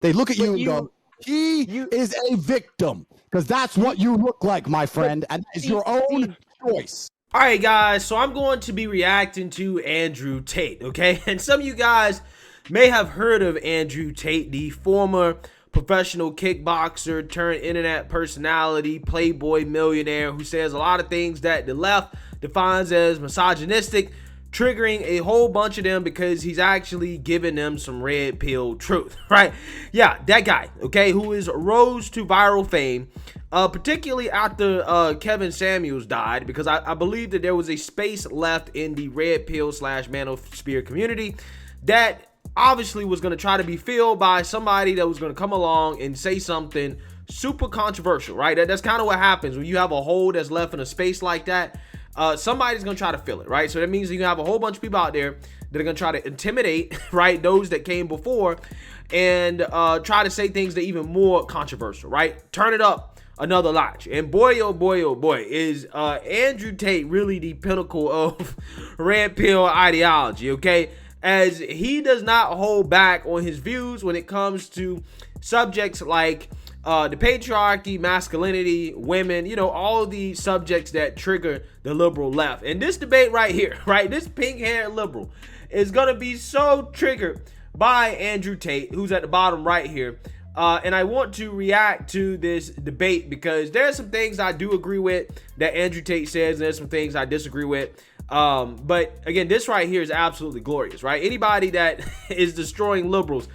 They look at you and go, he is a victim, because that's what you look like, my friend, and that is your own choice. All right, guys, so I'm going to be reacting to Andrew Tate, okay? And some of you guys may have heard of Andrew Tate, the former professional kickboxer turned internet personality, playboy millionaire who says a lot of things that the left defines as misogynistic, triggering a whole bunch of them because he's actually giving them some red pill truth, right? Yeah, that guy, okay, who is rose to viral fame, particularly after Kevin Samuels died, because I believe that there was a space left in the red pill / manosphere community that obviously was going to try to be filled by somebody that was going to come along and say something super controversial, right? That's kind of what happens when you have a hole that's left in a space like that. Somebody's gonna try to fill it, right? So that means you have a whole bunch of people out there that are gonna try to intimidate, right, those that came before, and try to say things that are even more controversial, right? Turn it up another notch. And boy, oh boy, oh boy, is Andrew Tate really the pinnacle of red pill ideology, okay? As he does not hold back on his views when it comes to subjects like the patriarchy, masculinity, women, you know, all the subjects that trigger the liberal left. And this debate right here, right, this pink-haired liberal is going to be so triggered by Andrew Tate, who's at the bottom right here. And I want to react to this debate because there are some things I do agree with that Andrew Tate says, and there's some things I disagree with. But again, this right here is absolutely glorious, right? Anybody that is destroying liberals,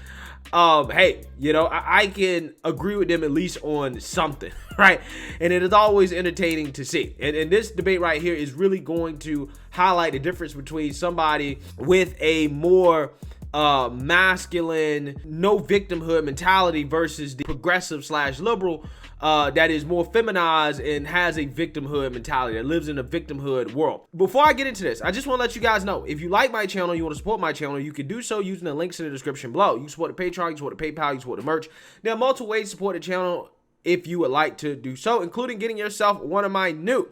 hey, you know, I can agree with them at least on something, right? And it is always entertaining to see. And this debate right here is really going to highlight the difference between somebody with a more masculine, no victimhood mentality versus the progressive / liberal that is more feminized and has a victimhood mentality, that lives in a victimhood world. Before I get into this, I just want to let you guys know, if you like my channel, you want to support my channel, you can do so using the links in the description below. You support the Patreon, you support the PayPal, you support the merch. There are multiple ways to support the channel if you would like to do so, including getting yourself one of my new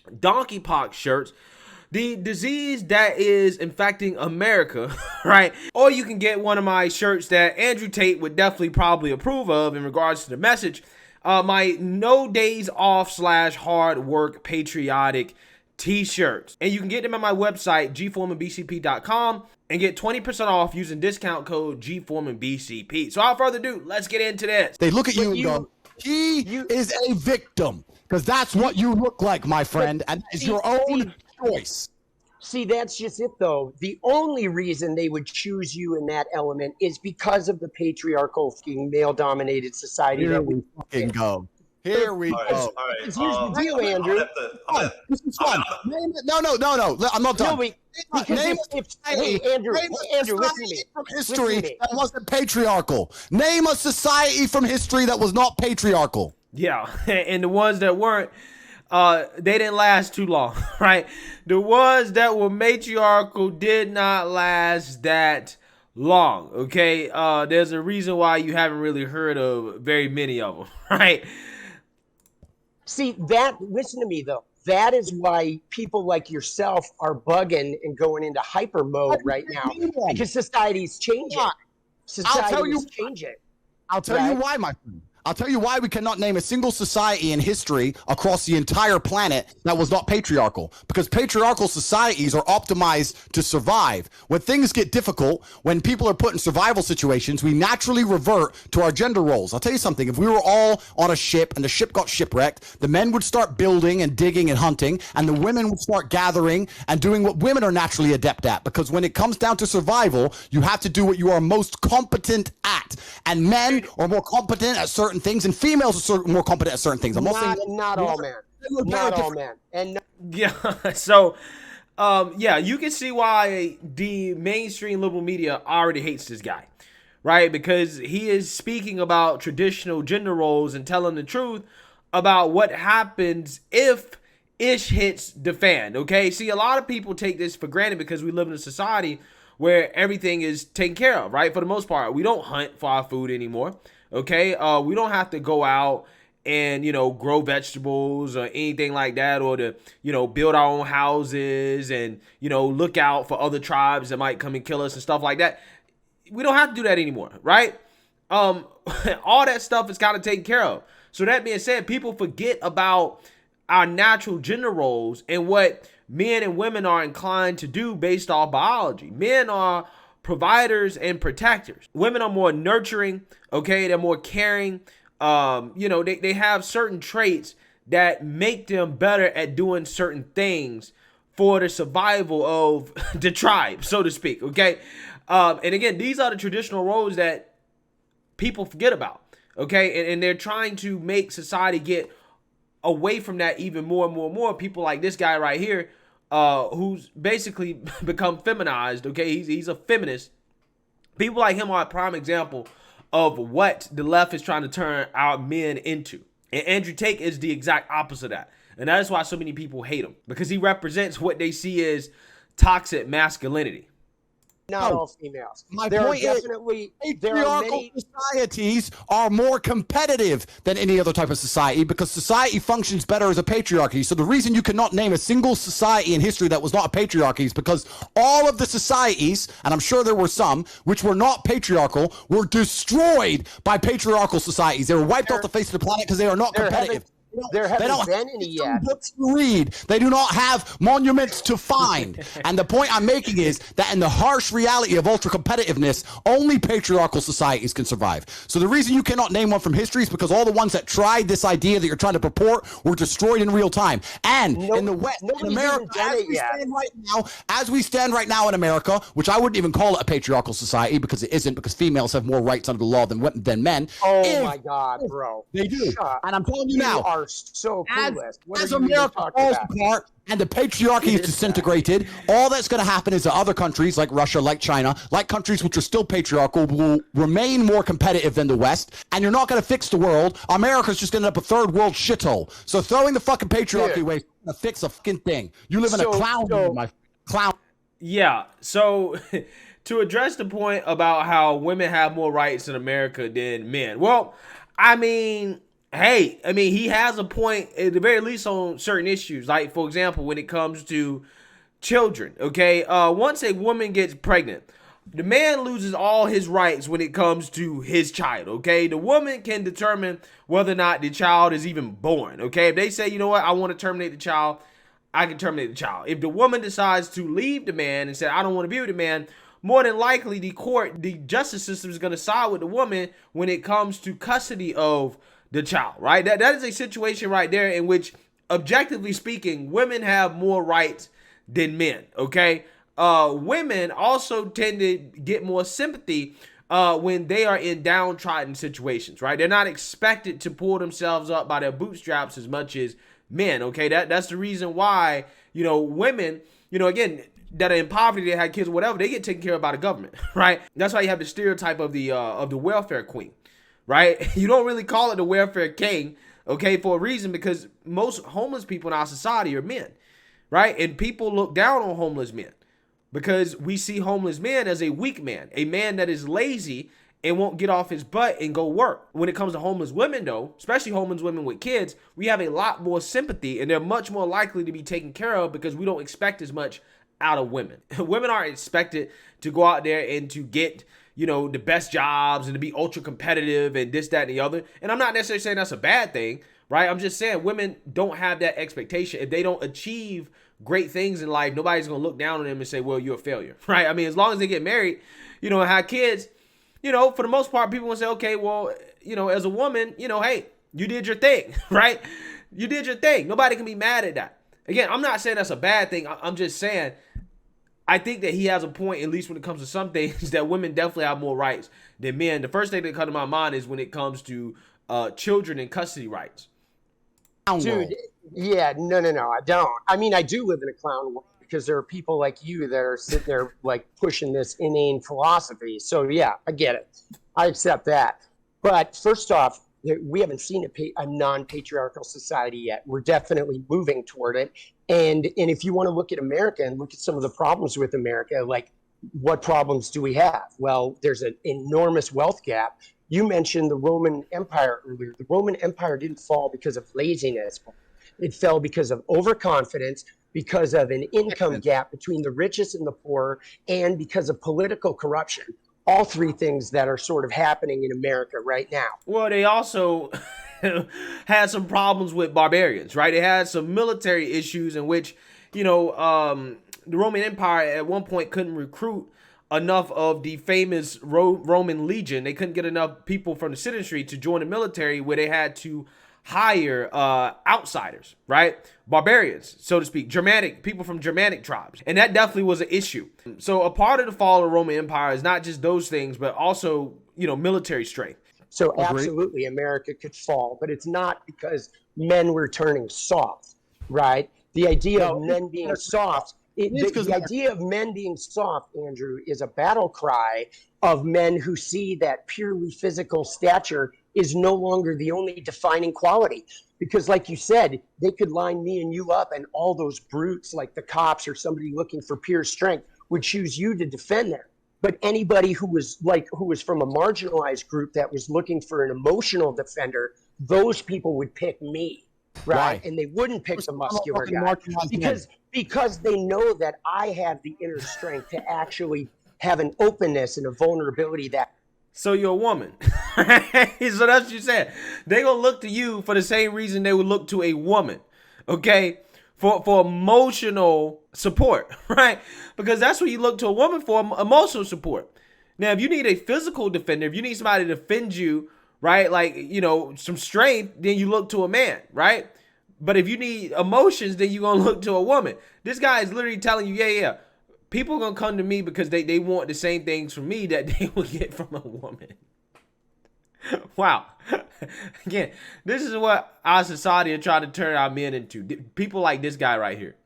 donkeypox shirts, the disease that is infecting America, right? Or you can get one of my shirts that Andrew Tate would definitely probably approve of in regards to the message. My no days off / hard work patriotic t-shirts. And you can get them at my website, gforemanbcp.com, and get 20% off using discount code gforemanbcp. So without further ado, let's get into this. They look at you and go, he is a victim, because that's what you look like, my friend, and that is your own choice. See, that's just it, though. The only reason they would choose you in that element is because of the patriarchal, male-dominated society. Here we fucking go. Here we go. All right. Here's the deal, Andrew. This is fun. No. I'm not done. Name Andrew, listen to me. From history that wasn't patriarchal. Name a society from history that was not patriarchal. Yeah, and the ones that weren't, they didn't last too long, right? The ones that were matriarchal did not last that long, okay? There's a reason why you haven't really heard of very many of them, right? See, listen to me, though. That is why people like yourself are bugging and going into hyper mode right now, because society's changing. Society is changing. I'll tell you why, my friend. I'll tell you why we cannot name a single society in history across the entire planet that was not patriarchal. Because patriarchal societies are optimized to survive. When things get difficult, when people are put in survival situations, we naturally revert to our gender roles. I'll tell you something. If we were all on a ship and the ship got shipwrecked, the men would start building and digging and hunting, and the women would start gathering and doing what women are naturally adept at. Because when it comes down to survival, you have to do what you are most competent at. And men are more competent at certain things, and females are more competent at certain things. I'm not saying not all men. Not all men. And yeah, so yeah, you can see why the mainstream liberal media already hates this guy, right? Because he is speaking about traditional gender roles and telling the truth about what happens if ish hits the fan. Okay, see, a lot of people take this for granted because we live in a society where everything is taken care of, right? For the most part, we don't hunt for our food anymore. Okay, we don't have to go out and, you know, grow vegetables or anything like that, or to, you know, build our own houses and, you know, look out for other tribes that might come and kill us and stuff like that. We don't have to do that anymore, right? all that stuff is kind of taken care of. So that being said, people forget about our natural gender roles and what men and women are inclined to do based off biology. Men are providers and protectors. Women are more nurturing, okay? They're more caring. They have certain traits that make them better at doing certain things for the survival of the tribe, so to speak, okay? And again, these are the traditional roles that people forget about, okay? And they're trying to make society get away from that even more and more and more. People like this guy right here, who's basically become feminized, okay? He's a feminist. People like him are a prime example of what the left is trying to turn our men into. And Andrew Tate is the exact opposite of that. And that is why so many people hate him, because he represents what they see as toxic masculinity. Not all females. My there point are is, definitely patriarchal societies are more competitive than any other type of society because society functions better as a patriarchy. So the reason you cannot name a single society in history that was not a patriarchy is because all of the societies, and I'm sure there were some, which were not patriarchal, were destroyed by patriarchal societies. They were wiped off the face of the planet because they are not competitive. There haven't been any yet. Books to read. They do not have monuments to find. And the point I'm making is that in the harsh reality of ultra competitiveness, only patriarchal societies can survive. So the reason you cannot name one from history is because all the ones that tried this idea that you're trying to purport were destroyed in real time. And in the West, in America, as we stand right now in America, which I wouldn't even call it a patriarchal society because it isn't, because females have more rights under the law than men. Oh my God, bro. They do. And I'm telling you now, are so clueless. As America falls apart and the patriarchy is disintegrated, all that's going to happen is that other countries like Russia, like China, like countries which are still patriarchal, will remain more competitive than the West, and you're not going to fix the world. America's just going to end up a third world shithole. So throwing the fucking patriarchy away is going to fix a fucking thing. You live in a clown world, my clown. Yeah, so to address the point about how women have more rights in America than men, well, I mean, he has a point at the very least on certain issues. Like, for example, when it comes to children, okay? Once a woman gets pregnant, the man loses all his rights when it comes to his child, okay? The woman can determine whether or not the child is even born, okay? If they say, you know what, I want to terminate the child, I can terminate the child. If the woman decides to leave the man and say, I don't want to be with the man, more than likely the justice system is going to side with the woman when it comes to custody of the child, right? That is a situation right there in which, objectively speaking, women have more rights than men, okay? Women also tend to get more sympathy when they are in downtrodden situations, right? They're not expected to pull themselves up by their bootstraps as much as men, okay? That's the reason why, women, again, that are in poverty, they had kids or whatever, they get taken care of by the government, right? That's why you have the stereotype of the welfare queen, right? You don't really call it the welfare king, okay, for a reason, because most homeless people in our society are men, right? And people look down on homeless men because we see homeless men as a weak man, a man that is lazy and won't get off his butt and go work. When it comes to homeless women, though, especially homeless women with kids, we have a lot more sympathy, and they're much more likely to be taken care of because we don't expect as much out of women. Women aren't expected to go out there and to get, the best jobs and to be ultra competitive and this, that, and the other. And I'm not necessarily saying that's a bad thing, right? I'm just saying women don't have that expectation. If they don't achieve great things in life, nobody's going to look down on them and say, well, you're a failure, right? I mean, as long as they get married, and have kids, for the most part, people will say, okay, well, as a woman, hey, you did your thing, right? You did your thing. Nobody can be mad at that. Again, I'm not saying that's a bad thing. I'm just saying I think that he has a point, at least when it comes to some things, that women definitely have more rights than men. The first thing that comes to my mind is when it comes to children and custody rights. Dude, yeah, no, I don't. I mean, I do live in a clown world because there are people like you that are sitting there like pushing this inane philosophy. So yeah, I get it. I accept that. But first off, we haven't seen a non-patriarchal society yet. We're definitely moving toward it. And if you want to look at America and look at some of the problems with America, like what problems do we have? Well, there's an enormous wealth gap. You mentioned the Roman Empire earlier. The Roman Empire didn't fall because of laziness. It fell because of overconfidence, because of an income gap between the richest and the poor, and because of political corruption. all three things that are sort of happening in America right now. Well, they also had some problems with barbarians, right? They had some military issues in which, the Roman Empire at one point couldn't recruit enough of the famous Roman legion. They couldn't get enough people from the citizenry to join the military, where they had to hire outsiders, right? Barbarians, so to speak, Germanic people from Germanic tribes. And that definitely was an issue. So a part of the fall of the Roman Empire is not just those things, but also, military strength. So absolutely, America could fall, but it's not because men were turning soft, right? The idea of men being soft, the idea of men being soft, Andrew, is a battle cry of men who see that purely physical stature is no longer the only defining quality. Because like you said, they could line me and you up, and all those brutes like the cops or somebody looking for pure strength would choose you to defend them. But anybody who was from a marginalized group that was looking for an emotional defender, those people would pick me, right? And they wouldn't pick the muscular guy because they know that I have the inner strength to actually have an openness and a vulnerability that. So you're a woman. So that's what you said. They're going to look to you for the same reason they would look to a woman, okay? For emotional support, right? Because that's what you look to a woman for, emotional support. Now, if you need a physical defender, if you need somebody to defend you, right, like, some strength, then you look to a man, right? But if you need emotions, then you're going to look to a woman. This guy is literally telling you, yeah. People are going to come to me because they want the same things from me that they would get from a woman. Wow. Again, this is what our society are trying to turn our men into. People like this guy right here.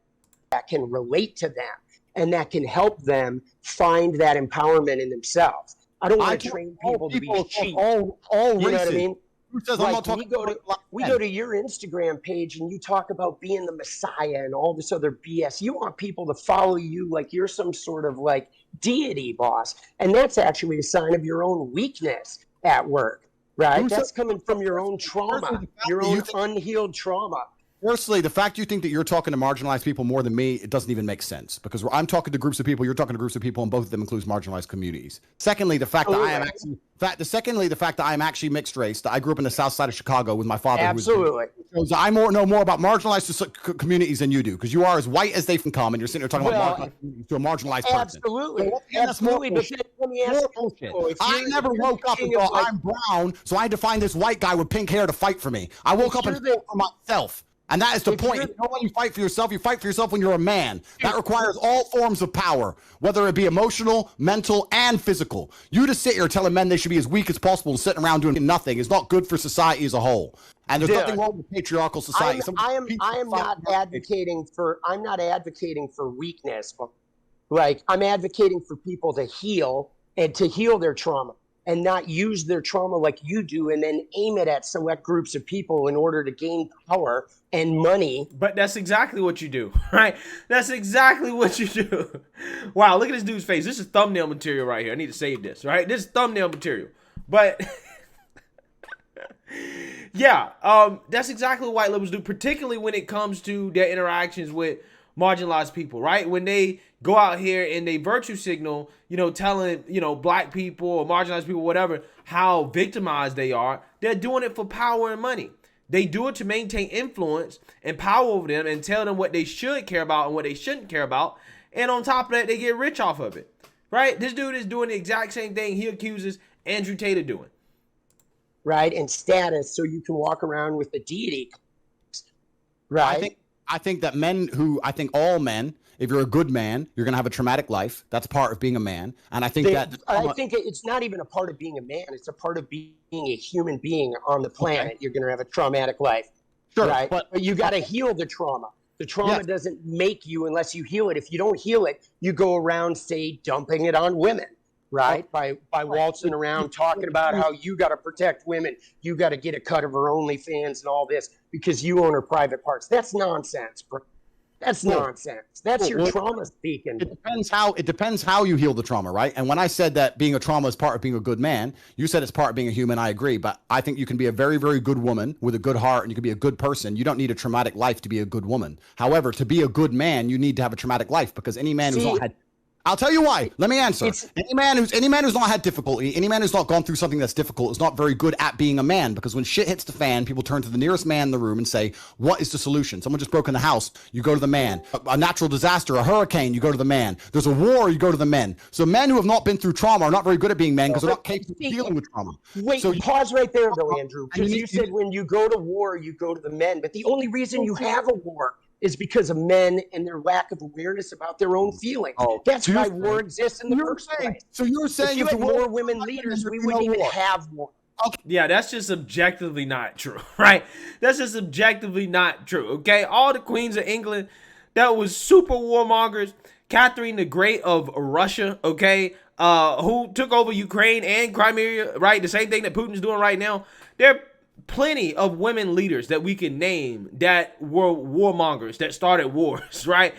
That can relate to them and that can help them find that empowerment in themselves. I don't want to train people to be cheap. All you know races. what I mean? Who says I'm not talking we go to your Instagram page and you talk about being the Messiah and all this other BS. You want people to follow you like you're some sort of like deity boss. And that's actually a sign of your own weakness at work, right? That's coming from your own trauma, your own unhealed trauma. Firstly, the fact you think that you're talking to marginalized people more than me, it doesn't even make sense, because I'm talking to groups of people, you're talking to groups of people, and both of them includes marginalized communities. Secondly, the fact that I am actually mixed race, that I grew up in the south side of Chicago with my father. Absolutely. Shows I know more about marginalized communities than you do, because you are as white as they can come, and you're sitting there talking about marginalized communities to a marginalized person. Absolutely. But let me ask you, I never woke up and thought I'm brown, so I had to find this white guy with pink hair to fight for me. I woke up and fought for myself. And that is the point. You know when you fight for yourself when you're a man. That requires all forms of power, whether it be emotional, mental, and physical. You to sit here telling men they should be as weak as possible and sitting around doing nothing is not good for society as a whole. And there's nothing wrong with patriarchal society. I'm not advocating for weakness. Like, I'm advocating for people to heal and to heal their trauma, and not use their trauma like you do and then aim it at select groups of people in order to gain power and money. But that's exactly what you do, right? That's exactly what you do. Wow, look at this dude's face. This is thumbnail material right here. I need to save this, right? This is thumbnail material. But yeah, that's exactly what white liberals do, particularly when it comes to their interactions with marginalized people, right? When they go out here and they virtue signal, telling, black people or marginalized people, whatever, how victimized they are, they're doing it for power and money. They do it to maintain influence and power over them and tell them what they should care about and what they shouldn't care about. And on top of that, they get rich off of it, right? This dude is doing the exact same thing he accuses Andrew Tate of doing. Right, and status, so you can walk around with the deity, right? I think that all men, if you're a good man, you're going to have a traumatic life. That's part of being a man. And I think it's not even a part of being a man. It's a part of being a human being on the planet. Okay. You're going to have a traumatic life. Sure. Right? But you got to heal the trauma. The trauma doesn't make you unless you heal it. If you don't heal it, you go around, say, dumping it on women. Right? By waltzing around talking about how you got to protect women. You got to get a cut of her OnlyFans and all this because you own her private parts. That's nonsense, bro. That's nonsense. That's your trauma speaking. It depends how you heal the trauma, right? And when I said that being a trauma is part of being a good man, you said it's part of being a human. I agree. But I think you can be a very, very good woman with a good heart, and you can be a good person. You don't need a traumatic life to be a good woman. However, to be a good man, you need to have a traumatic life, because any man who's not had I'll tell you why. Let me answer. It's- Any man who's not had difficulty, any man who's not gone through something that's difficult is not very good at being a man, because when shit hits the fan, people turn to the nearest man in the room and say, what is the solution? Someone just broke in the house, you go to the man. A natural disaster, a hurricane, you go to the man. There's a war, you go to the men. So men who have not been through trauma are not very good at being men because they're not capable of dealing with trauma. Wait, So pause right there, though, Andrew, because you said when you go to war, you go to the men. But the only reason you have a war is because of men and their lack of awareness about their own feelings. That's so why you're war saying- exists in the first place. So you're saying If you if had the world- more women leaders, we wouldn't even have war. Yeah, that's just objectively not true, right? That's just objectively not true, okay? All the queens of England that was super warmongers, Catherine the Great of Russia, okay, who took over Ukraine and Crimea, right? The same thing that Putin's doing right now. There are plenty of women leaders that we can name that were warmongers, that started wars, right?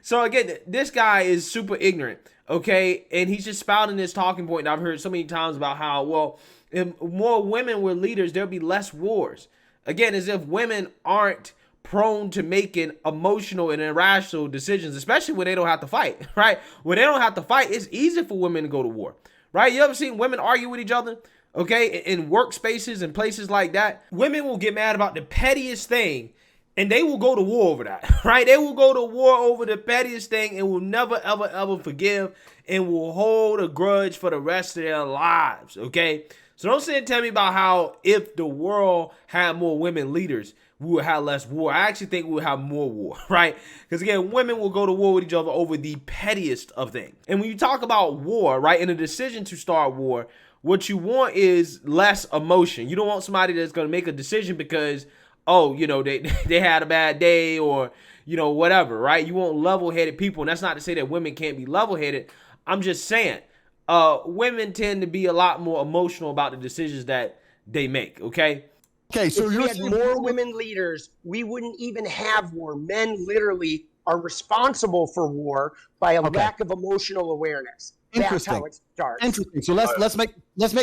So again, this guy is super ignorant, okay? And he's just spouting this talking point that I've heard so many times about how, well, if more women were leaders, there'll be less wars. Again, as if women aren't prone to making emotional and irrational decisions, especially when they don't have to fight, right? When they don't have to fight, it's easy for women to go to war, right? You ever seen women argue with each other? Okay, in workspaces and places like that, women will get mad about the pettiest thing and they will go to war over that, right? They will go to war over the pettiest thing and will never, ever, ever forgive and will hold a grudge for the rest of their lives, okay? So don't sit and tell me about how if the world had more women leaders, we would have less war. I actually think we would have more war, right? Because again, women will go to war with each other over the pettiest of things. And when you talk about war, right, and a decision to start war, what you want is less emotion. You don't want somebody that's going to make a decision because, oh, you know, they had a bad day or, you know, whatever, right? You want level-headed people. And that's not to say that women can't be level-headed. I'm just saying, women tend to be a lot more emotional about the decisions that they make, okay? Okay, so If you're we had saying more women leaders, we wouldn't even have war. Men literally are responsible for war by a lack of emotional awareness. That's how it starts. Interesting. So let's make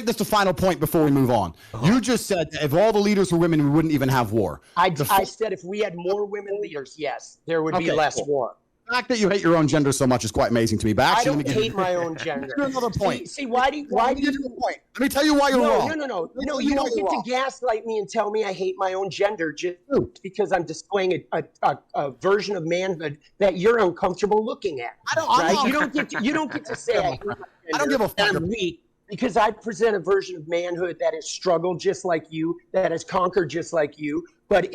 this the final point before we move on. You just said that if all the leaders were women, we wouldn't even have war. I said if we had more women leaders, yes, there would be less war. The fact that you hate your own gender so much is quite amazing to me. But I actually, don't hate my own gender. Here's another point. See, why do you? Let me tell you why you're wrong. No. You don't get to gaslight me and tell me I hate my own gender just because I'm displaying a version of manhood that you're uncomfortable looking at. You don't get to say I hate my gender. I don't give a fuck. I'm weak because I present a version of manhood that has struggled just like you, that has conquered just like you, but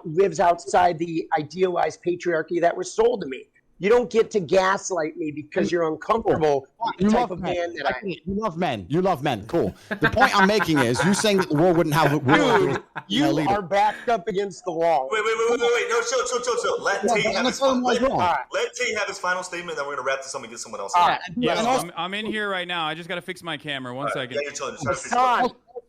lives outside the idealized patriarchy that was sold to me. You don't get to gaslight me because you're uncomfortable with the type of man that I am. You love men. You love men. Cool. The point I'm making is you saying that the world wouldn't have Dude, you are backed up against the wall. Wait. No, chill. Let Tate have his final statement, then we're going to wrap this up and get someone else. All right. Yeah, I'm in here right now. I just got to fix my camera. One second. Yeah, you're chilling.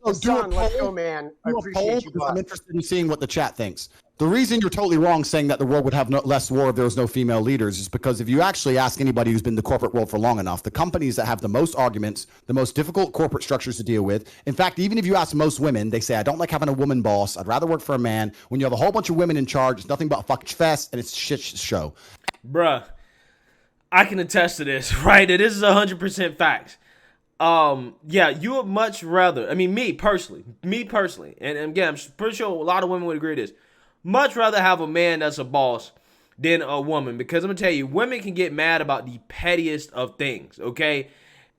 Let's go, man. I appreciate you. I'm interested in seeing what the chat thinks. The reason you're totally wrong saying that the world would have less war if there was no female leaders is because if you actually ask anybody who's been in the corporate world for long enough, the companies that have the most arguments, the most difficult corporate structures to deal with, in fact, even if you ask most women, they say, I don't like having a woman boss. I'd rather work for a man. When you have a whole bunch of women in charge, it's nothing but a fucking fest and it's a shit show. Bruh, I can attest to this, right? This is 100% facts. Yeah, you would much rather, I mean, me personally, and again, I'm pretty sure a lot of women would agree with this, much rather have a man that's a boss than a woman, because I'm gonna tell you, women can get mad about the pettiest of things, okay?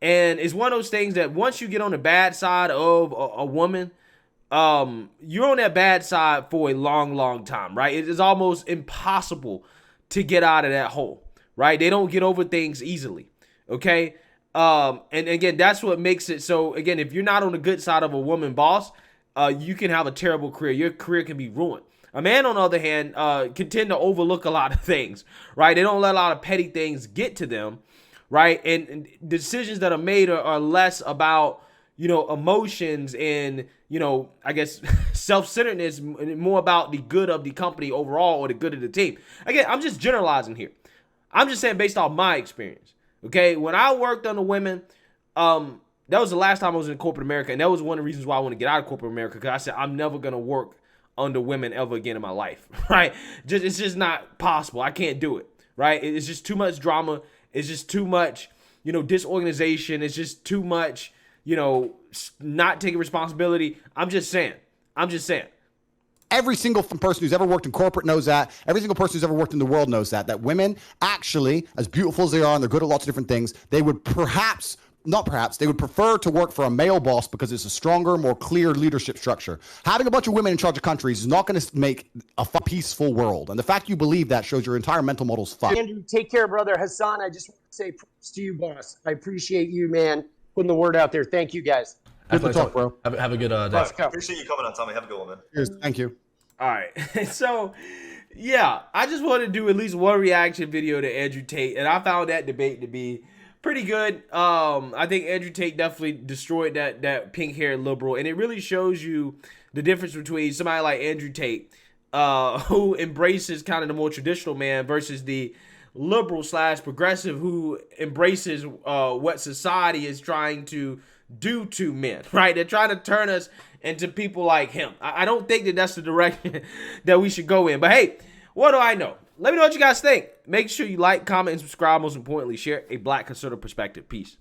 And it's one of those things that once you get on the bad side of a woman, you're on that bad side for a long time, right? It is almost impossible to get out of that hole, right? They don't get over things easily, okay? And again, that's what makes it so, again, if you're not on the good side of a woman boss, you can have a terrible career. Your career can be ruined. A man, on the other hand, can tend to overlook a lot of things, right? They don't let a lot of petty things get to them, right? And decisions that are made are less about, you know, emotions and, you know, I guess self-centeredness, and more about the good of the company overall or the good of the team. Again, I'm just generalizing here. I'm just saying based off my experience. Okay, when I worked under women, that was the last time I was in corporate America, and that was one of the reasons why I want to get out of corporate America, because I said I'm never going to work under women ever again in my life, right? It's just not possible. I can't do it, right? It's just too much drama, It's just too much, disorganization. It's just too much, not taking responsibility. I'm just saying. Every single person who's ever worked in corporate knows that. Every single person who's ever worked in the world knows that women actually, as beautiful as they are, and they're good at lots of different things, they would they would prefer to work for a male boss because it's a stronger, more clear leadership structure. Having a bunch of women in charge of countries is not going to make a peaceful world. And the fact you believe that shows your entire mental model's fucked. Andrew, take care, brother. Hassan, I just want to say props to you, boss. I appreciate you, man, putting the word out there. Thank you, guys. Good to talk, bro. Have a good day. Appreciate you coming on, Tommy. Have a good one, man. Cheers. Thank you. All right. So, yeah, I just wanted to do at least one reaction video to Andrew Tate, and I found that debate to be pretty good. I think Andrew Tate definitely destroyed that pink-haired liberal, and it really shows you the difference between somebody like Andrew Tate, who embraces kind of the more traditional man, versus the liberal / progressive who embraces what society is trying to do to men, right? They're trying to turn us into people like him. I don't think that that's the direction that we should go in. But hey, what do I know? Let me know what you guys think. Make sure you like, comment, and subscribe. Most importantly, share a Black conservative perspective. Peace.